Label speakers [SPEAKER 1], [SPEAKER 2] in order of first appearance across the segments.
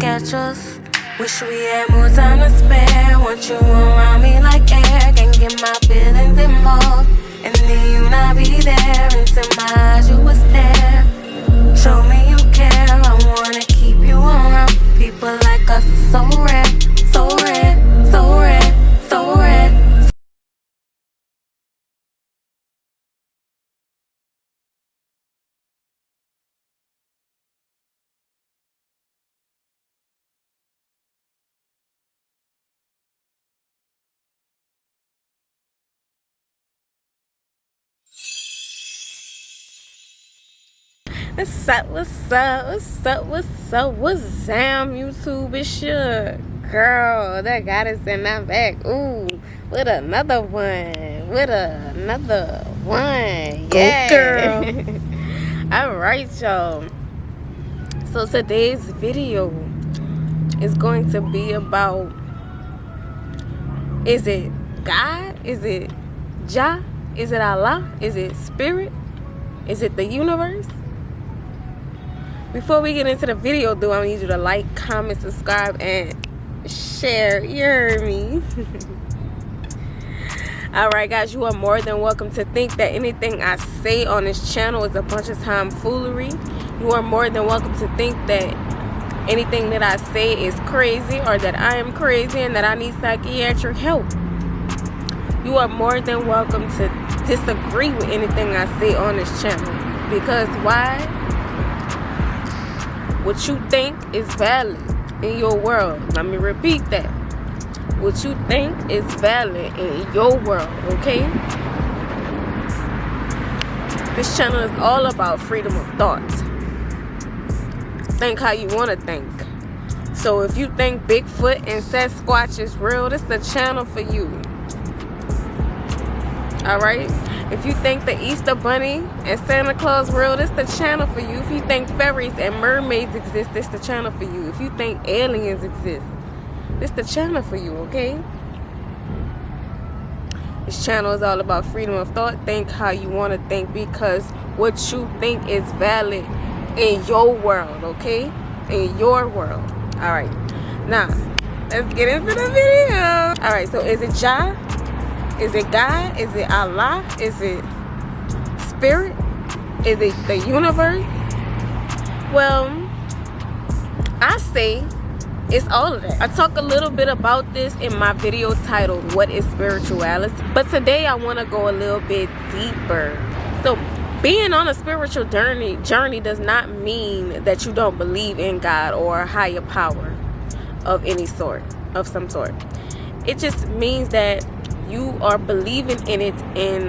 [SPEAKER 1] catch us. Wish we had more time to spare. Want you around me like air. Can't get my feelings involved, and then you not be there. Into my eyes you was there. Show me you care. I wanna keep you around. People like us are so rare, so rare, so rare, so rare.
[SPEAKER 2] What's up, what's up, what's up, what's up, what's Sam YouTube? It's your girl that got us in that back. Ooh, with another one, yeah.
[SPEAKER 1] Go, girl.
[SPEAKER 2] Alright, y'all. So today's video is going to be about, is it God? Is it Jah? Is it Allah? Is it Spirit? Is it the universe? Before we get into the video, though, I need you to like, comment, subscribe, and share. You heard me? Alright, guys, you are more than welcome to think that anything I say on this channel is a bunch of tomfoolery. You are more than welcome to think that anything that I say is crazy, or that I am crazy and that I need psychiatric help. You are more than welcome to disagree with anything I say on this channel. Because why? What you think is valid in your world. Let me repeat that. What you think is valid in your world, okay? This channel is all about freedom of thought. Think how you want to think. So if you think Bigfoot and Sasquatch is real, this is the channel for you. Alright? If you think the Easter Bunny and Santa Claus real, this the channel for you. If you think fairies and mermaids exist, this the channel for you. If you think aliens exist, this the channel for you, okay? This channel is all about freedom of thought. Think how you want to think, because what you think is valid in your world, okay? In your world. Alright. Now, let's get into the video. Alright, so is it Jah? Is it God? Is it Allah? Is it Spirit? Is it the universe? Well, I say it's all of that. I talk a little bit about this in my video titled, What is Spirituality? But today I want to go a little bit deeper. So being on a spiritual journey does not mean that you don't believe in God or a higher power of any sort, of some sort. It just means that you are believing in it in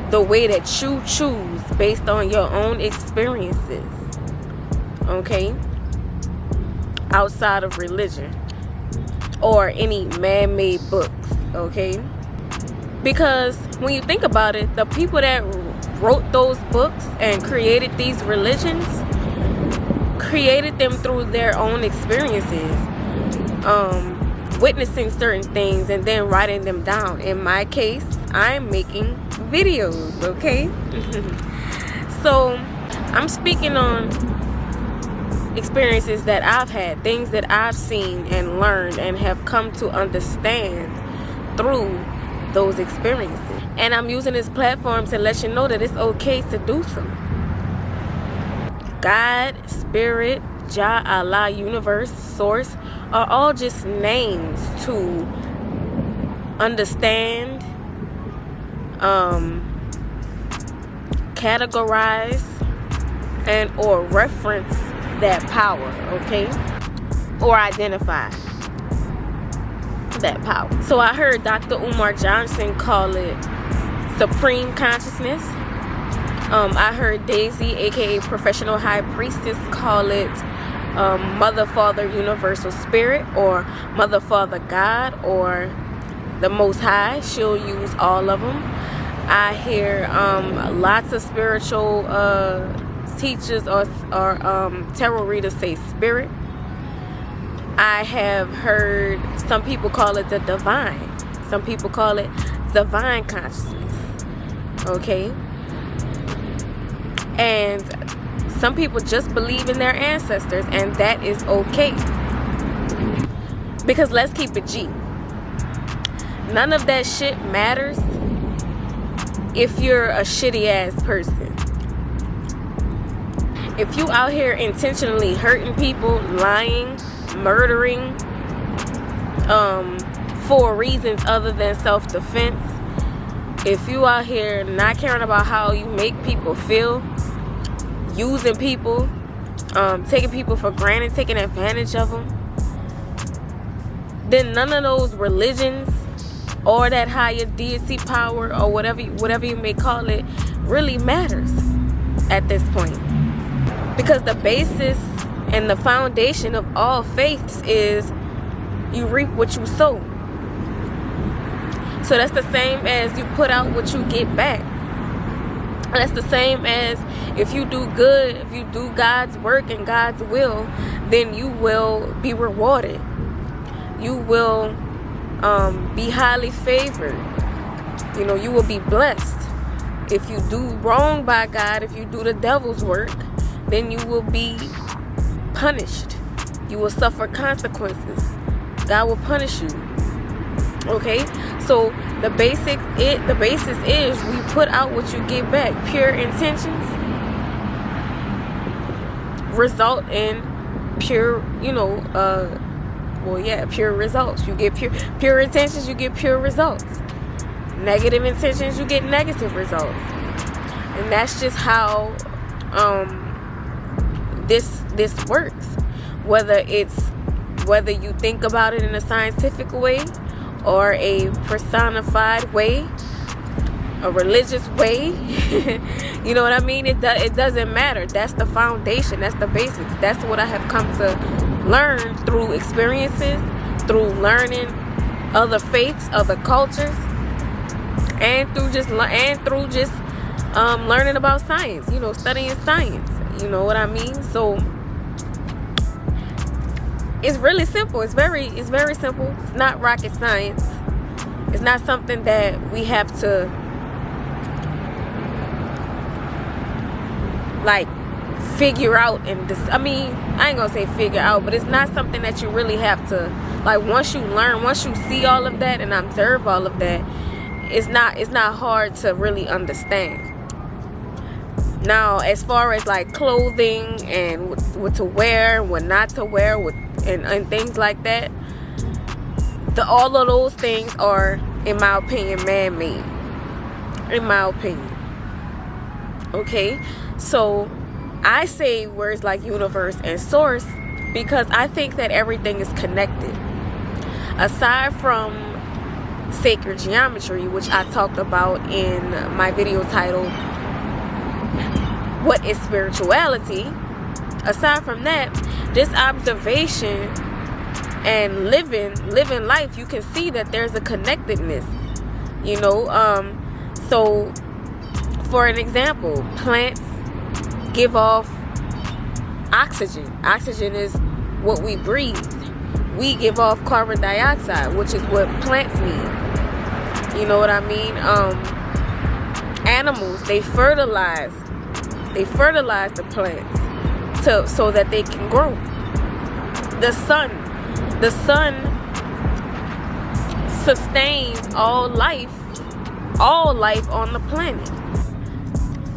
[SPEAKER 2] the way that you choose based on your own experiences, okay? Outside of religion or any man-made books, okay? Because when you think about it, the people that wrote those books and created these religions created them through their own experiences, witnessing certain things and then writing them down. In my case, I'm making videos, okay? So I'm speaking on experiences that I've had, things that I've seen and learned and have come to understand through those experiences. And I'm using this platform to let you know that it's okay to do so. God, Spirit, Jah, Allah, universe, source are all just names to understand, categorize, and or reference that power, okay? Or identify that power. So I heard Dr. Umar Johnson call it supreme consciousness. I heard Daisy, aka Professional High Priestess, call it Mother, Father, Universal Spirit, or Mother, Father, God, or the Most High. She'll use all of them. I hear lots of spiritual teachers or tarot readers say spirit. I have heard some people call it the divine. Some people call it divine consciousness. Okay? And Some people just believe in their ancestors, and that is okay. Because let's keep it G. None of that shit matters if you're a shitty ass person. If you out here intentionally hurting people, lying, murdering, for reasons other than self-defense, if you out here not caring about how you make people feel, using people, taking people for granted, taking advantage of them, then none of those religions or that higher deity power or whatever you may call it really matters at this point. Because the basis and the foundation of all faiths is you reap what you sow. So that's the same as you put out what you get back. That's the same as if you do good, if you do God's work and God's will, then you will be rewarded. You will be highly favored. You know, you will be blessed. If you do wrong by God, if you do the devil's work, then you will be punished. You will suffer consequences. God will punish you. Okay? So the basis is we put out what you get back. Pure intentions result in pure, pure results. You get pure intentions, you get pure results. Negative intentions, you get negative results. And that's just how this works. Whether you think about it in a scientific way or a personified way, a religious way, you know what I mean? It doesn't matter. That's the foundation. That's the basics. That's what I have come to learn through experiences, through learning other faiths, other cultures, and through just learning about science. Studying science. You know what I mean? So it's really simple. It's very simple. It's not rocket science. It's not something that we have to figure out. I ain't gonna say figure out, but it's not something that you really have to once you see all of that and observe all of that, it's not hard to really understand. Now, as far as clothing and what to wear, what not to wear, and things like that, all of those things are, in my opinion, man-made. In my opinion. Okay? So, I say words like universe and source because I think that everything is connected. Aside from sacred geometry, which I talked about in my video titled What is Spirituality? Aside from that, this observation and living life, you can see that there's a connectedness. So for an example, plants give off oxygen. Oxygen is what we breathe. We give off carbon dioxide, which is what plants need. You know what I mean? Animals, they fertilize the plants so that they can grow. The sun sustains all life on the planet.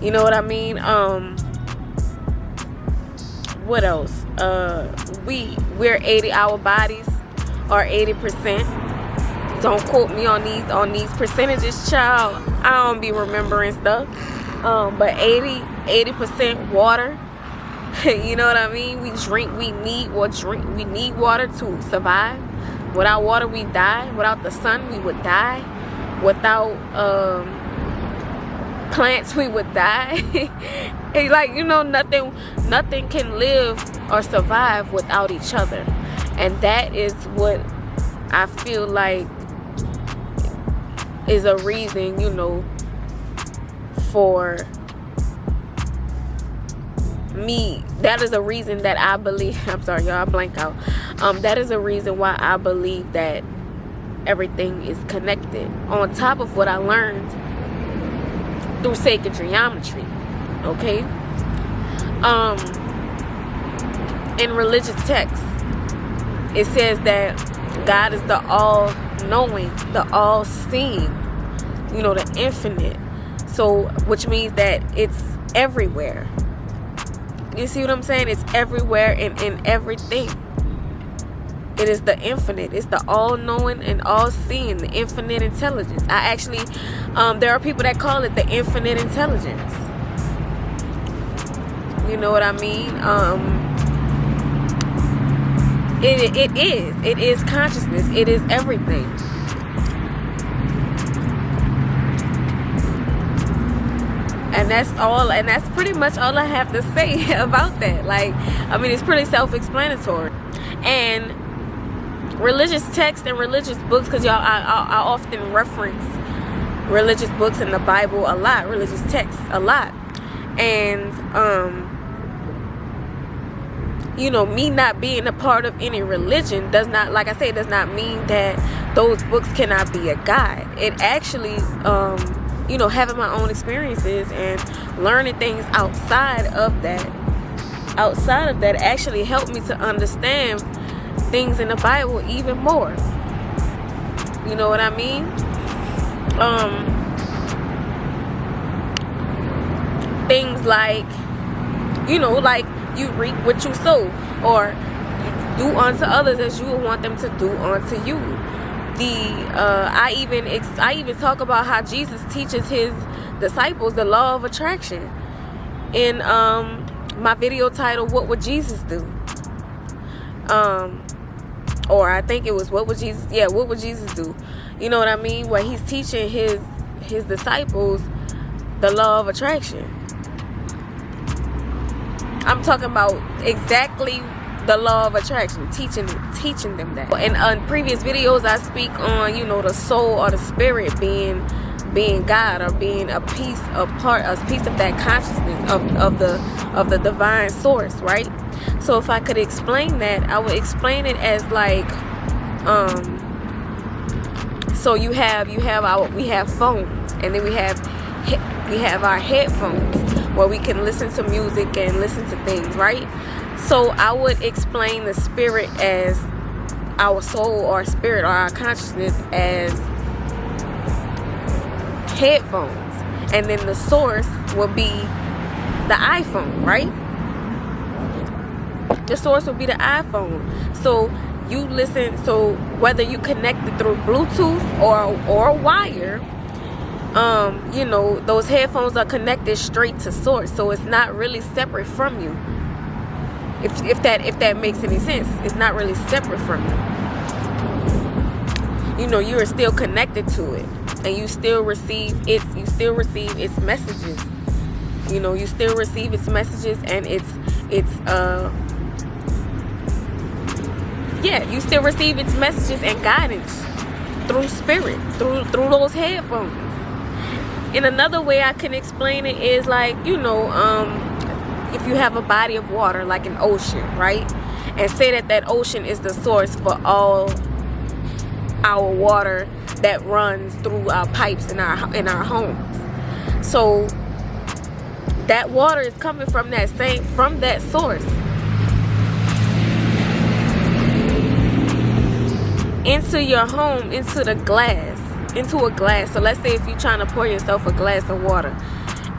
[SPEAKER 2] You know what I mean? What else? We're 80. Our bodies are 80%. Don't quote me on these percentages, child. I don't be remembering stuff. But 80% water. You know what I mean? We need water to survive. Without water, we die. Without the sun, we would die. Without plants, we would die. Nothing can live or survive without each other. And that is what I feel like is a reason, for me. That is a reason that I believe, I'm sorry y'all, I blank out. That is a reason why I believe that everything is connected, on top of what I learned through sacred geometry. Okay? In religious texts, it says that God is the all-knowing, the all-seeing, the infinite. So, which means that it's everywhere. You see what I'm saying? It's everywhere and in everything. It is the infinite. It's the all-knowing and all-seeing, the infinite intelligence. I actually, there are people that call it the infinite intelligence. You know what I mean? It is consciousness. It is everything. And that's all, and that's pretty much all I have to say about that. Like, I mean, it's pretty self-explanatory. And religious texts and religious books, because y'all, I often reference religious books in the Bible a lot, religious texts a lot. And, me not being a part of any religion does not, like I say, does not mean that those books cannot be a guide. It actually, having my own experiences and learning things outside of that actually helped me to understand things in the Bible even more. You know what I mean? Things like, like you reap what you sow, or do unto others as you would want them to do unto you. I even talk about how Jesus teaches his disciples the law of attraction in my video title, What Would Jesus Do? Or I think it was What Would Jesus Do? You know what I mean? Where he's teaching his disciples the law of attraction. I'm talking about exactly the law of attraction, teaching them that. And on previous videos, I speak on, the soul or the spirit being God, or being a piece of that consciousness of the divine source, right? So if I could explain that, I would explain it as like, so we have phones, and then we have our headphones where we can listen to music and listen to things, right? So I would explain the spirit as our soul or spirit or our consciousness as headphones, and then the source will be the iPhone, right? The source will be the iPhone. So you listen, so whether you connect it through Bluetooth or a wire, those headphones are connected straight to source, so it's not really separate from you. If that makes any sense, it's not really separate from you. You are still connected to it, and you still receive its messages. You still receive its messages, and you still receive its messages and guidance through spirit, through those headphones. And another way I can explain it is like, if you have a body of water like an ocean, right? And say that ocean is the source for all our water that runs through our pipes in our homes. So that water is coming from that source into your home, into a glass. So let's say if you're trying to pour yourself a glass of water,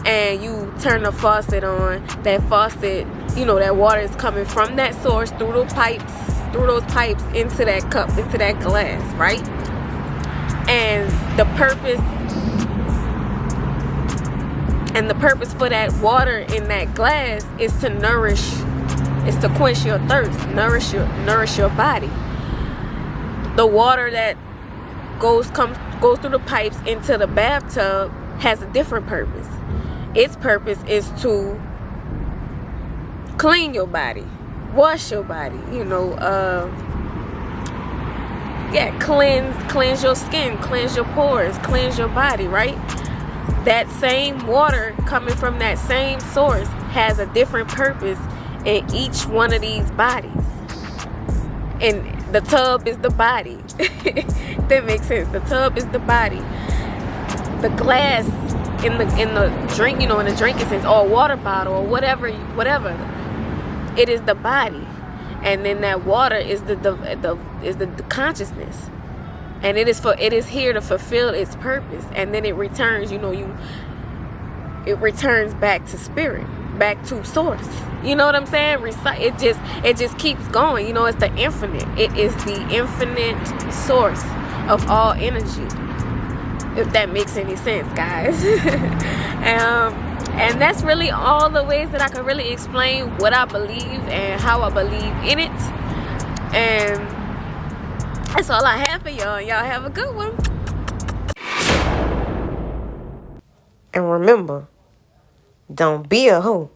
[SPEAKER 2] and you turn the faucet on, that faucet, that water is coming from that source through those pipes into that cup, into that glass, right? And the purpose for that water in that glass is to quench your thirst, nourish your body. The water that goes through the pipes into the bathtub has a different purpose. Its purpose is to clean your body, wash your body, cleanse your skin, cleanse your pores, cleanse your body, right? That same water coming from that same source has a different purpose in each one of these bodies. And the tub is the body. That makes sense. The tub is the body. The glass in the drink, in the drinking sense, or a water bottle or whatever. It is the body, and then that water is the consciousness, and it is here to fulfill its purpose, and then it returns. It returns back to spirit, back to source. You know what I'm saying? It just keeps going. It's the infinite. It is the infinite source of all energy. If that makes any sense, guys. And that's really all the ways that I can really explain what I believe and how I believe in it. And that's all I have for y'all. Y'all have a good one.
[SPEAKER 3] And remember, don't be a hoe.